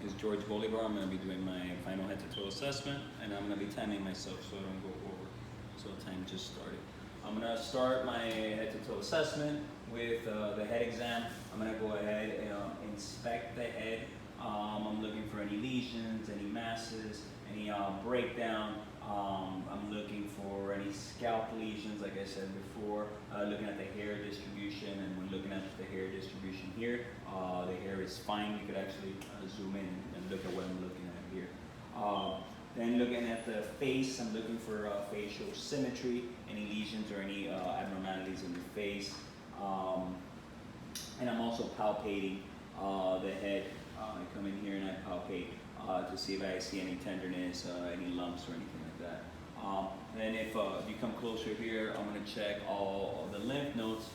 is George Bolivar. I'm going to be doing my final head to toe assessment, and I'm going to be timing myself so I don't go over. So time just started. I'm going to start my head to toe assessment with the head exam. I'm going to go ahead and inspect the head. I'm looking for any lesions, any masses, any breakdown. I'm looking for any scalp lesions, like I said before, looking at the hair distribution, and when looking at the hair distribution here, the hair is fine. You could actually zoom in and look at what I'm looking at here. Then looking at the face, I'm looking for facial symmetry, any lesions or any abnormalities in the face. And I'm also palpating the head. I come in here and I palpate to see if I see any tenderness, any lumps or anything like that. Then if you come closer here, I'm going to check all the lymph nodes,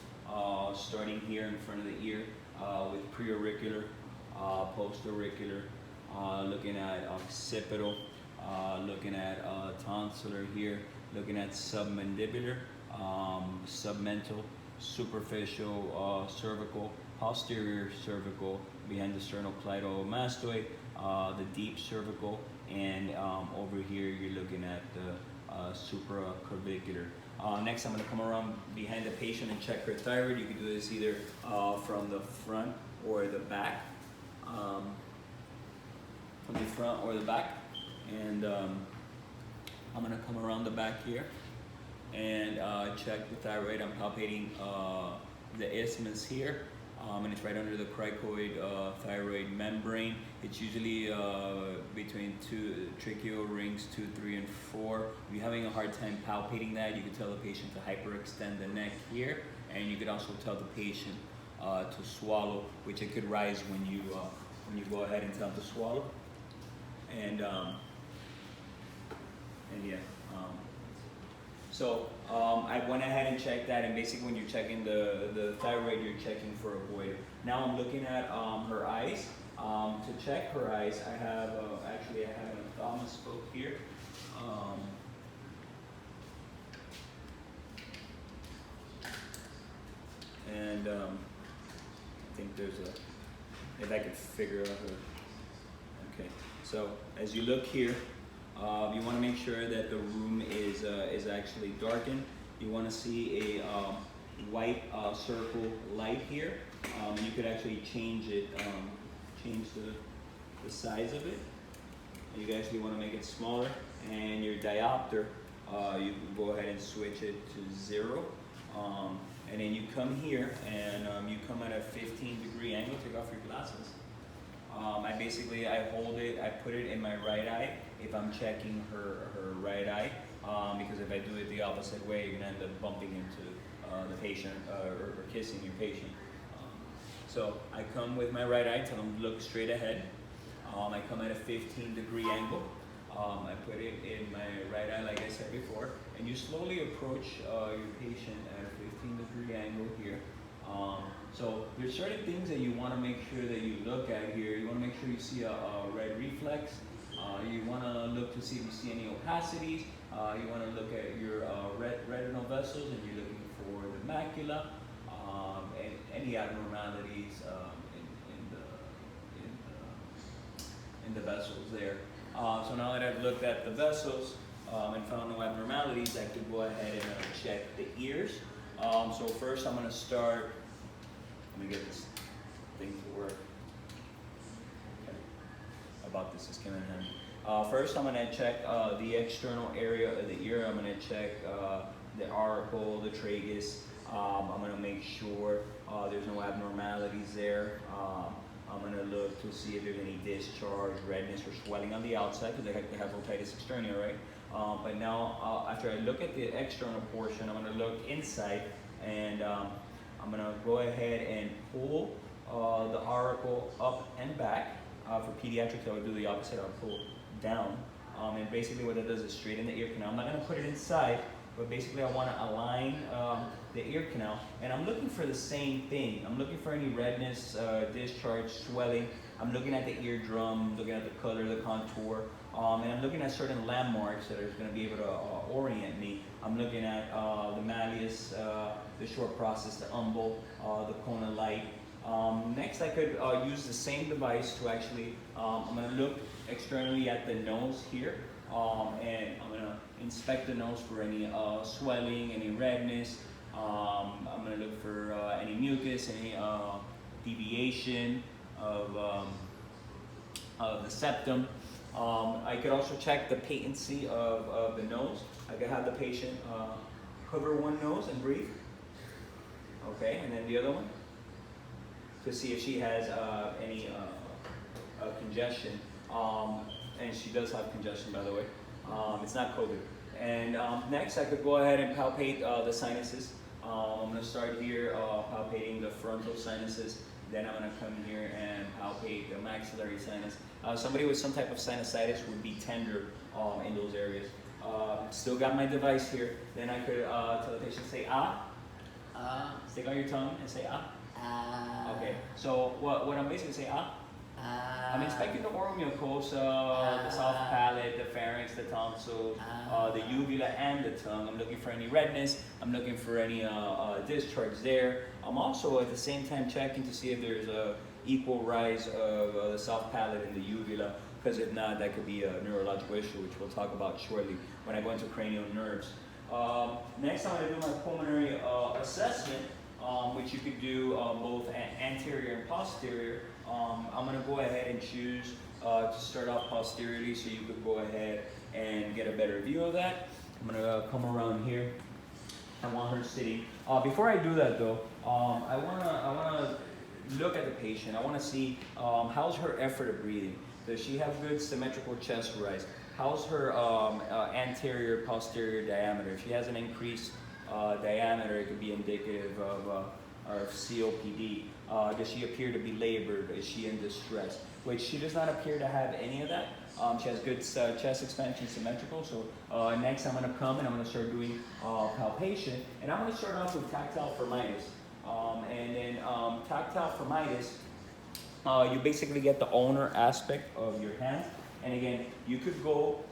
starting here in front of the ear with preauricular, postauricular, looking at occipital, looking at tonsillar here, looking at submandibular, submental, superficial cervical, posterior cervical, behind the sternocleidomastoid, the deep cervical, and over here you're looking at the supraclavicular. Next, I'm going to come around behind the patient and check her thyroid. You can do this either from the front or the back. From the front or the back. And I'm going to come around the back here and check the thyroid. I'm palpating the isthmus here. And it's right under the cricoid thyroid membrane. It's usually between two tracheal rings 2, 3, and 4. If you're having a hard time palpating that, you can tell the patient to hyperextend the neck here, and you could also tell the patient to swallow, which it could rise when you go ahead and tell them to swallow. And yeah. So I went ahead and checked that, and basically when you're checking the thyroid, you're checking for a goiter. Now I'm looking at her eyes. To check her eyes, I have actually I have an ophthalmoscope here. And I think there's if I could figure out her. Okay, so as you look here, you want to make sure that the room is actually darkened. You want to see a white circle light here, and you could actually change it, change the size of it. You actually want to make it smaller, and your diopter, you can go ahead and switch it to 0. And then you come here, and you come at a 15-degree angle. Take off your glasses. I hold it, I put it in my right eye if I'm checking her right eye, because if I do it the opposite way, you're going to end up bumping into the patient or kissing your patient. So I come with my right eye, tell them look straight ahead. I come at a 15-degree angle. I put it in my right eye like I said before, and you slowly approach your patient at a 15-degree angle here. So there's certain things that you want to make sure that you look at here. You want to make sure you see a red reflex. You want to look to see if you see any opacities. You want to look at your retinal vessels, and you're looking for the macula and any abnormalities in the vessels there. So now that I've looked at the vessels and found no abnormalities, I could go ahead and check the ears. So first I'm going to start. Let me get this thing to work. Okay. About this is coming in. First I'm going to check the external area of the ear. I'm going to check the auricle, the tragus. I'm going to make sure there's no abnormalities there. I'm going to look to see if there's any discharge, redness, or swelling on the outside, because they have otitis externa, right? But now, after I look at the external portion, I'm going to look inside, and I'm going to go ahead and pull the auricle up and back. For pediatrics, I would do the opposite. I'll pull down. And basically what it does is straighten the ear canal. I'm not going to put it inside, but basically I want to align the ear canal. And I'm looking for the same thing. I'm looking for any redness, discharge, swelling. I'm looking at the eardrum, looking at the color, the contour. And I'm looking at certain landmarks that are going to be able to orient me. I'm looking at the malleus, the short process, the umbel, the conal light, Next, I could use the same device to actually, I'm going to look externally at the nose here, and I'm going to inspect the nose for any swelling, any redness. I'm going to look for any mucus, any deviation of the septum. I could also check the patency of the nose. I could have the patient cover one nose and breathe. Okay, and then the other one to see if she has any congestion. And she does have congestion, by the way. It's not COVID. And next, I could go ahead and palpate the sinuses. I'm going to start here palpating the frontal sinuses. Then I'm going to come here and palpate the maxillary sinus. Somebody with some type of sinusitis would be tender in those areas. Still got my device here. Then I could tell the patient, say ah. Stick out your tongue and say ah. Okay, so what I'm basically saying, I'm inspecting the oral mucosa, the soft palate, the pharynx, the tonsil, the uvula, and the tongue. I'm looking for any redness. I'm looking for any discharge there. I'm also at the same time checking to see if there's a equal rise of the soft palate in the uvula, because if not, that could be a neurological issue, which we'll talk about shortly when I go into cranial nerves. Next, I'm going to do my pulmonary assessment, which you could do both anterior and posterior. I'm going to go ahead and choose to start off posteriorly, so you could go ahead and get a better view of that. I'm going to come around here. I want her sitting. Before I do that though, I want to look at the patient. I want to see how's her effort of breathing. Does she have good symmetrical chest rise? How's her anterior, posterior diameter? If she has an increased diameter, it could be indicative of COPD. Does she appear to be labored? Is she in distress? Which she does not appear to have any of that. She has good chest expansion, symmetrical. So next I'm going to come and I'm going to start doing palpation. And I'm going to start off with tactile firmitis. And then tactile firmitis, you basically get the ulnar aspect of your hand. And again, you could go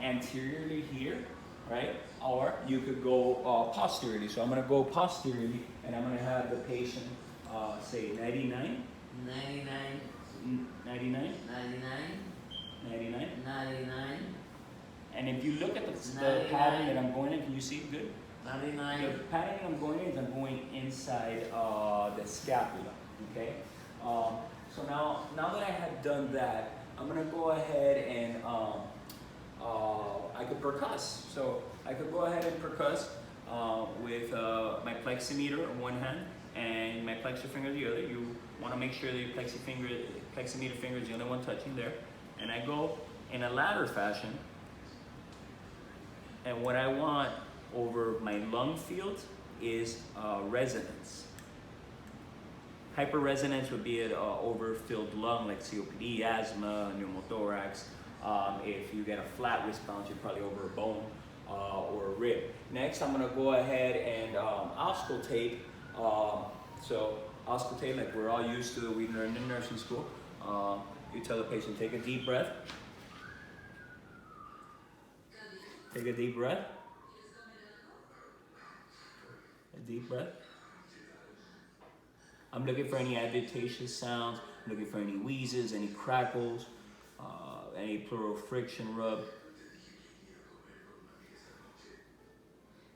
anteriorly here, right? Or you could go posteriorly. So I'm going to go posteriorly, and I'm going to have the patient say 99, 99, 99, 99, 99. 99, And if you look at the pattern that I'm going in, can you see it good? 99. The pattern I'm going in is I'm going inside the scapula, okay? So now that I have done that, I'm going to go ahead and I could percuss. So I could go ahead and percuss with my pleximeter on one hand and my plexor finger the other. You want to make sure that your pleximeter finger is the only one touching there. And I go in a ladder fashion. And what I want over my lung field is resonance. Hyperresonance would be an overfilled lung like COPD, asthma, pneumothorax. If you get a flat response, you're probably over a bone or a rib. Next, I'm going to go ahead and auscultate. So auscultate, like we're all used to, we learned in nursing school. You tell the patient, take a deep breath. Take a deep breath. A deep breath. I'm looking for any adventitious sounds. I'm looking for any wheezes, any crackles, any pleural friction rub.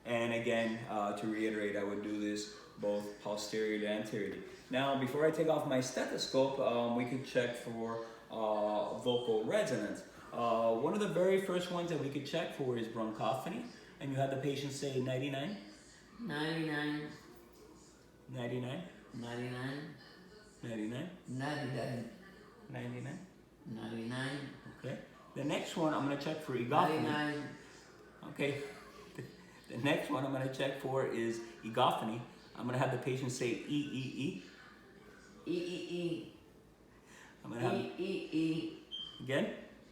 And again, to reiterate, I would do this both posteriorly and anteriorly. Now, before I take off my stethoscope, we could check for vocal resonance. One of the very first ones that we could check for is bronchophony. And you have the patient say 99. 99, 99. 99, 99. 99, 99. 99, Okay. The next one, I'm going to check for egophony. 99, Okay. The next one I'm going to check for is egophony. I'm going to have the patient say E. E, E, E, I'm going to have, E, E, E, again?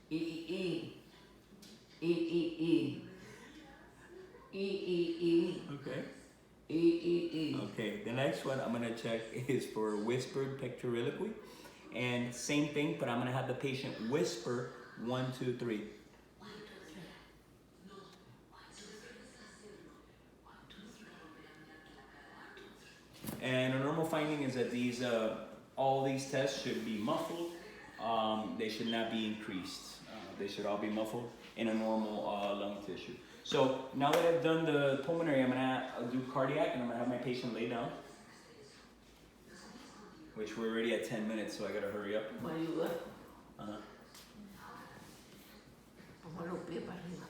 E, E, E, E, E, E, E, E, Okay. E, E, E. Okay. The next one I'm going to check is for whispered pectoriloquy. And same thing, but I'm going to have the patient whisper 1, 2, 3. And a normal finding is that these all these tests should be muffled. They should not be increased. They should all be muffled in a normal lung tissue. So now that I've done the pulmonary, I'm gonna do cardiac, and I'm gonna have my patient lay down. Which we're already at 10 minutes, so I gotta hurry up. Why you what? Uh-huh. Vamos a los pies para arriba.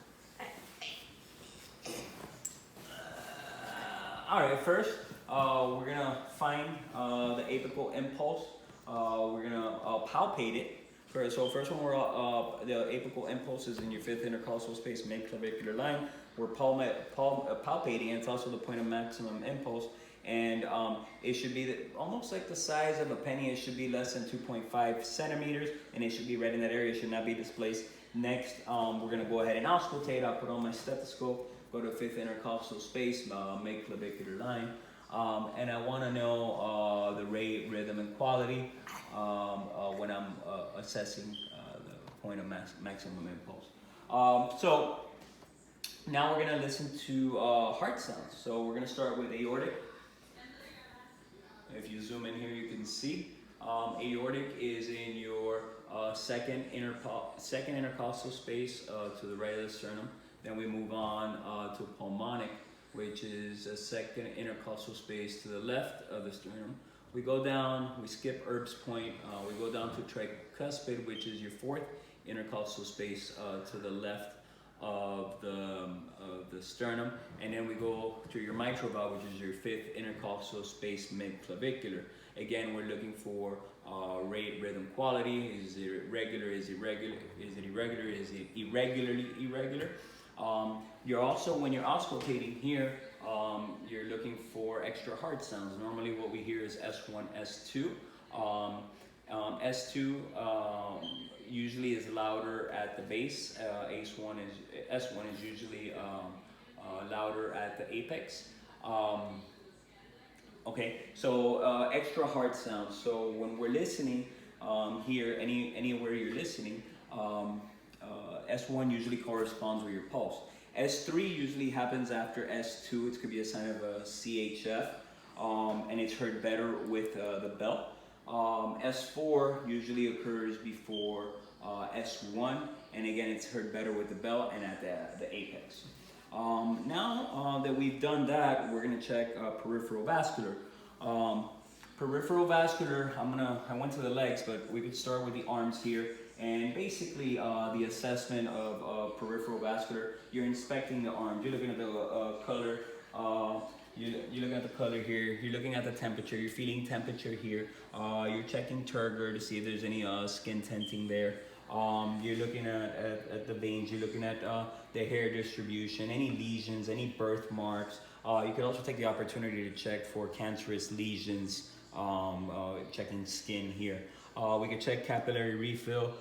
All right, first we're gonna find the apical impulse. We're gonna palpate it. So first one, the apical impulse is in your fifth intercostal space, mid-clavicular line. We're palpating, and it's also the point of maximum impulse. And it should be almost like the size of a penny. It should be less than 2.5 centimeters, and it should be right in that area. It should not be displaced. Next, we're gonna go ahead and auscultate. I'll put on my stethoscope, go to fifth intercostal space, mid-clavicular line. And I want to know the rate, rhythm, and quality when I'm assessing the point of maximum impulse. So now we're going to listen to heart sounds. So we're going to start with aortic. If you zoom in here, you can see aortic is in your second intercostal space to the right of the sternum. Then we move on to pulmonic, which is a second intercostal space to the left of the sternum. We go down, we skip Erb's point, we go down to tricuspid, which is your fourth intercostal space to the left of the sternum. And then we go to your mitral valve, which is your fifth intercostal space, mid-clavicular. Again, we're looking for rate, rhythm, quality. Is it regular? Is it irregular? Is it irregular? Is it irregularly irregular? You're also, when you're auscultating here, you're looking for extra heart sounds. Normally what we hear is S1, S2. S2 usually is louder at the base. S1 is usually louder at the apex. Okay, so extra heart sounds. So when we're listening here, anywhere you're listening, S1 usually corresponds with your pulse. S3 usually happens after S2. It could be a sign of a CHF, and it's heard better with the belt. S4 usually occurs before S1, and again, it's heard better with the belt and at the apex. Now that we've done that, we're gonna check peripheral vascular. Peripheral vascular, I went to the legs, but we could start with the arms here. And basically, the assessment of peripheral vascular, you're inspecting the arms. You're looking at the color. You're looking at the color here. You're looking at the temperature. You're feeling temperature here. You're checking turgor to see if there's any skin tenting there. You're looking at the veins. You're looking at the hair distribution, any lesions, any birthmarks. You could also take the opportunity to check for cancerous lesions, checking skin here. We could check capillary refill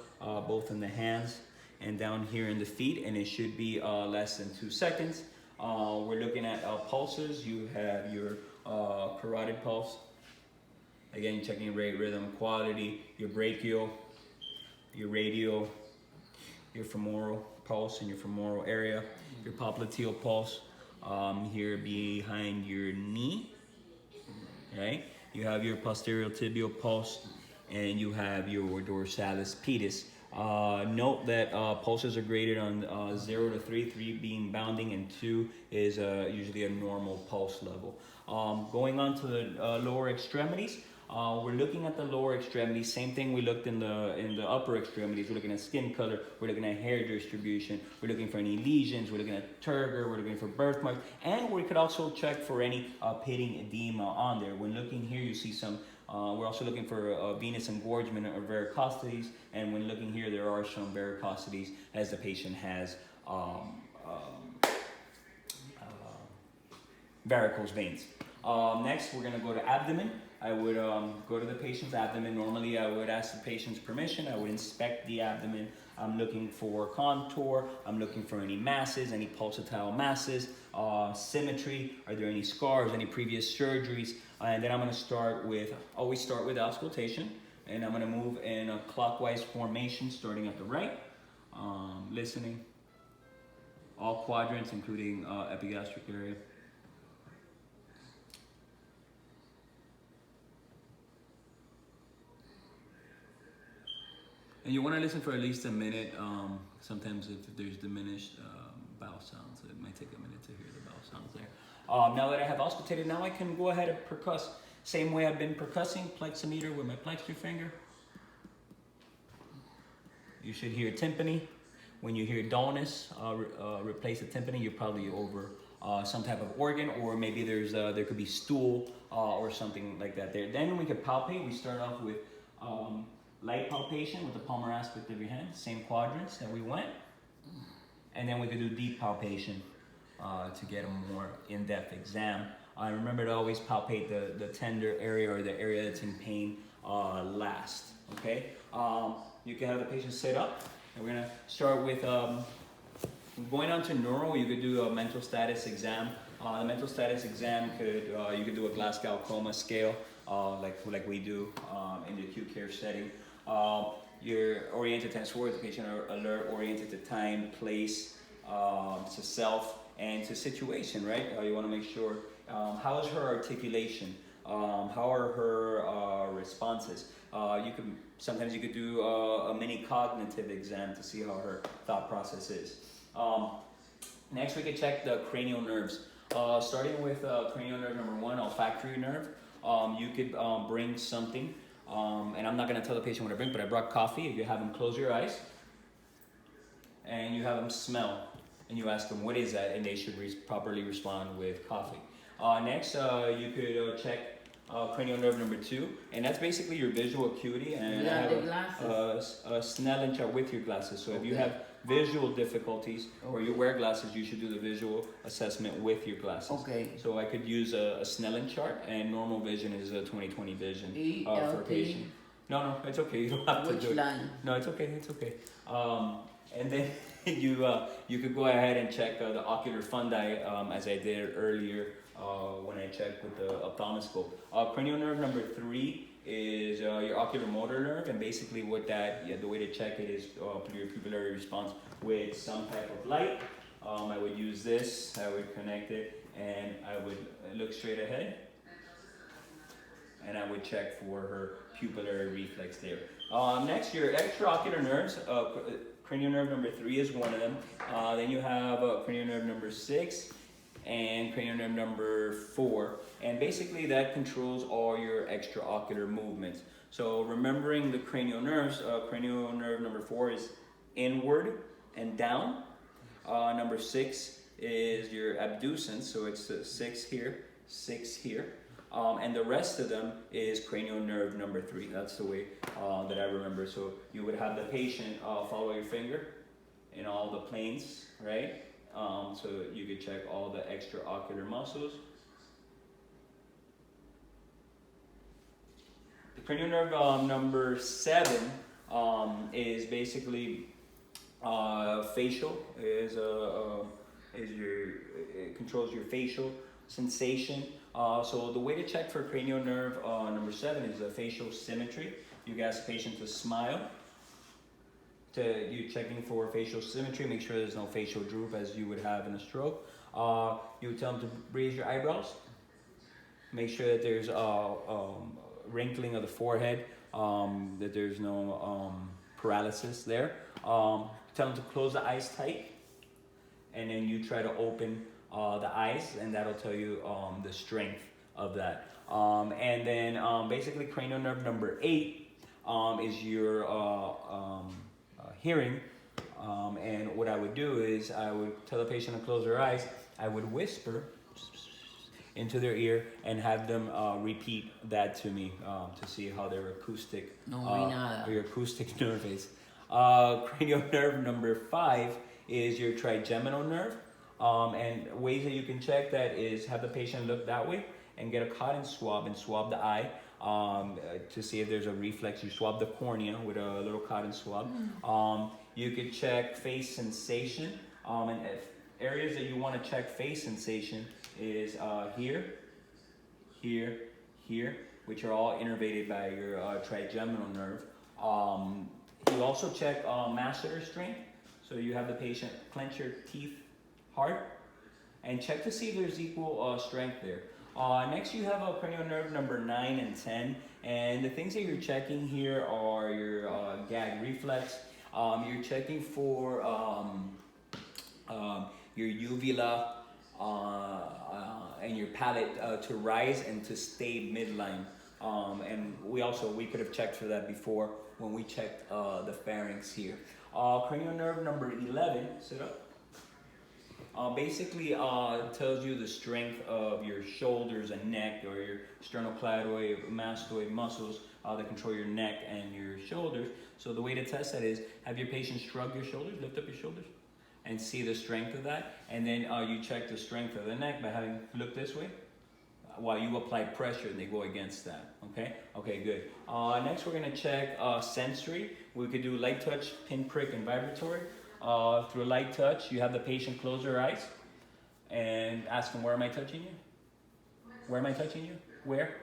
both in the hands and down here in the feet, and it should be less than 2 seconds. We're looking at pulses. You have your carotid pulse. Again, checking your rate, rhythm, quality, your brachial, your radial, your femoral pulse in your femoral area, your popliteal pulse here behind your knee. Okay, you have your posterior tibial pulse, and you have your dorsalis pedis. Note that pulses are graded on 0 to 3, 3 being bounding, and 2 is usually a normal pulse level. Going on to the lower extremities, we're looking at the lower extremities. Same thing we looked in the upper extremities. We're looking at skin color. We're looking at hair distribution. We're looking for any lesions. We're looking at turgor. We're looking for birthmarks, and we could also check for any pitting edema on there. When looking here, you see some. We're also looking for venous engorgement or varicosities, and when looking here, there are some varicosities as the patient has varicose veins. Next, we're going to go to abdomen. I would go to the patient's abdomen. Normally, I would ask the patient's permission. I would inspect the abdomen. I'm looking for contour. I'm looking for any masses, any pulsatile masses, symmetry. Are there any scars, any previous surgeries? And then I'm going to always start with auscultation. And I'm going to move in a clockwise formation, starting at the right, listening. All quadrants, including epigastric area. And you want to listen for at least a minute. Sometimes if there's diminished bowel sounds, it might take a minute to hear the bowel sounds there. Now that I have auscultated, now I can go ahead and percuss. Same way I've been percussing, plexometer with my plexor finger. You should hear tympany. When you hear dullness, replace the tympany. You're probably over some type of organ, or maybe there could be stool or something like that there. Then we could palpate. We start off with light palpation with the palmar aspect of your hand, same quadrants that we went. And then we could do deep palpation to get a more in-depth exam. Remember to always palpate the tender area or the area that's in pain last, okay? You can have the patient sit up, and we're gonna start with going on to neuro. You could do a mental status exam. The mental status exam you could do a Glasgow Coma scale, like we do in the acute care setting. You're oriented towards the patient, are alert, oriented to time, place, to self, and to situation, right? You want to make sure how is her articulation, how are her responses. Sometimes you could do a mini cognitive exam to see how her thought process is. Next, we could check the cranial nerves. Starting with cranial nerve number 1, olfactory nerve. You could bring something, and I'm not going to tell the patient what I bring, but I brought coffee. You have them close your eyes, and you have them smell, and you ask them what is that, and they should properly respond with coffee. Next, you could check cranial nerve number 2, and that's basically your visual acuity. And I have a Snellen chart with your glasses. So if you have visual difficulties or you wear glasses, you should do the visual assessment with your glasses. Okay. So I could use a Snellen chart, and normal vision is a 20/20 vision for a patient. No, it's okay. You don't have to do it. Which line? No, it's okay. It's okay. And then you could go ahead and check the ocular fundi as I did earlier when I checked with the ophthalmoscope. Cranial nerve number 3 is your ocular motor nerve, and basically the way to check it is your pupillary response with some type of light. I would use this, I would connect it, and I would look straight ahead, and I would check for her pupillary reflex there. Next, your extraocular nerves. Cranial nerve number 3 is one of them. Then you have cranial nerve number 6 and cranial nerve number 4. And basically that controls all your extraocular movements. So remembering the cranial nerves, cranial nerve number 4 is inward and down. Number 6 is your abducens, so it's 6 here, 6 here. And the rest of them is cranial nerve number 3. That's the way that I remember. So you would have the patient follow your finger in all the planes, right? So you could check all the extraocular muscles. The cranial nerve number 7 is basically facial. It controls your facial sensation. So the way to check for cranial nerve number 7 is facial symmetry. You ask the patient to smile. You're checking for facial symmetry. Make sure there's no facial droop as you would have in a stroke. You would tell them to raise your eyebrows. Make sure that there's wrinkling of the forehead, that there's no paralysis there. Tell them to close the eyes tight, and then you try to open the eyes, and that'll tell you the strength of that. And then basically cranial nerve number 8 is your hearing. And what I would do is I would tell the patient to close their eyes. I would whisper into their ear and have them repeat that to me to see how their acoustic your acoustic nerve is. Cranial nerve number 5 is your trigeminal nerve. And ways that you can check that is have the patient look that way and get a cotton swab and swab the eye to see if there's a reflex. You swab the cornea with a little cotton swab. You could check face sensation. And areas that you want to check face sensation is here, here, here, which are all innervated by your trigeminal nerve. You also check masseter strength. So you have the patient clench your teeth hard and check to see if there's equal strength there. Next, you have a cranial nerve number 9 and 10, and the things that you're checking here are your gag reflex. You're checking for your uvula and your palate to rise and to stay midline. And we could have checked for that before when we checked the pharynx here. Cranial nerve number 11, sit up. Basically tells you the strength of your shoulders and neck, or your sternocleidoid, mastoid muscles that control your neck and your shoulders. So the way to test that is have your patient shrug your shoulders, lift up your shoulders, and see the strength of that. And then you check the strength of the neck by having look this way while you apply pressure and they go against that. Okay, good. Next we're gonna check sensory. We could do light touch, pinprick, and vibratory. Through a light touch, you have the patient close their eyes and ask them, where am I touching you? Where am I touching you? Where?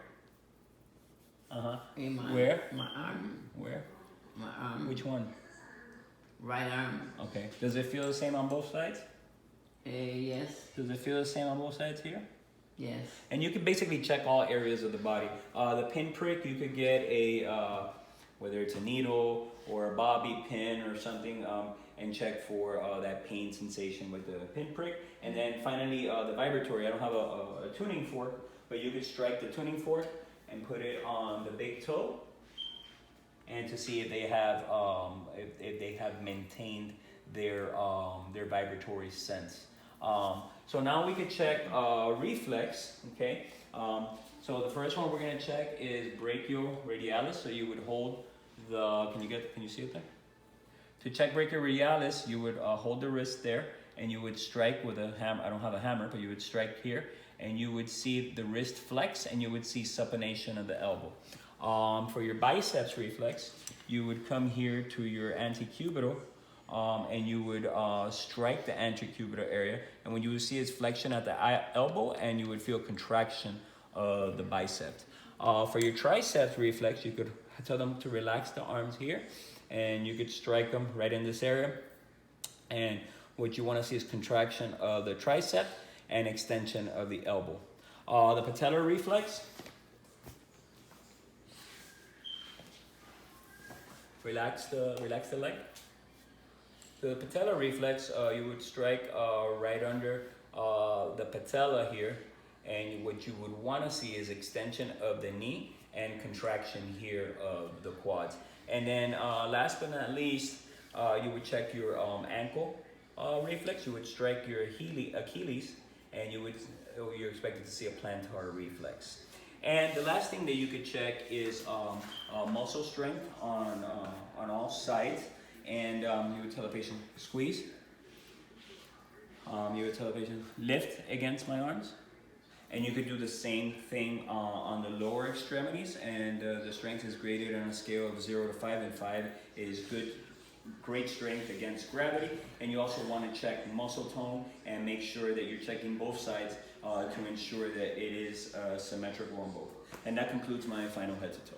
Where? My arm. Where? My arm. Which one? Right arm. Okay. Does it feel the same on both sides? Yes. Does it feel the same on both sides here? Yes. And you can basically check all areas of the body. The pinprick, you could get a, whether it's a needle or a bobby pin or something, and check for that pain sensation with the pinprick. And then finally, the vibratory. I don't have a tuning fork, but you could strike the tuning fork and put it on the big toe, and to see if they have if they have maintained their vibratory sense. So now we could check reflex. Okay. So the first one we're gonna check is brachioradialis. So you would hold the. Can you see it there? To check brachioradialis, you would hold the wrist there, and you would strike with a hammer. I don't have a hammer, but you would strike here, and you would see the wrist flex, and you would see supination of the elbow. For your biceps reflex, you would come here to your antecubital, and you would strike the antecubital area, and when you would see its flexion at the elbow, and you would feel contraction of the bicep. For your triceps reflex, you could tell them to relax the arms here, and you could strike them right in this area. And what you want to see is contraction of the tricep and extension of the elbow. The patellar reflex. Relax the leg. The patellar reflex, you would strike right under the patella here, and what you would want to see is extension of the knee and contraction here of the quads. And then last but not least, you would check your ankle reflex. You would strike your Achilles, and you're expected to see a plantar reflex. And the last thing that you could check is muscle strength on all sides. And you would tell the patient, squeeze. You would tell the patient, lift against my arms. And you could do the same thing on the lower extremities, and the strength is graded on a scale of 0 to 5, and 5 is great strength against gravity. And you also want to check muscle tone and make sure that you're checking both sides to ensure that it is symmetrical on both. And that concludes my final head to toe.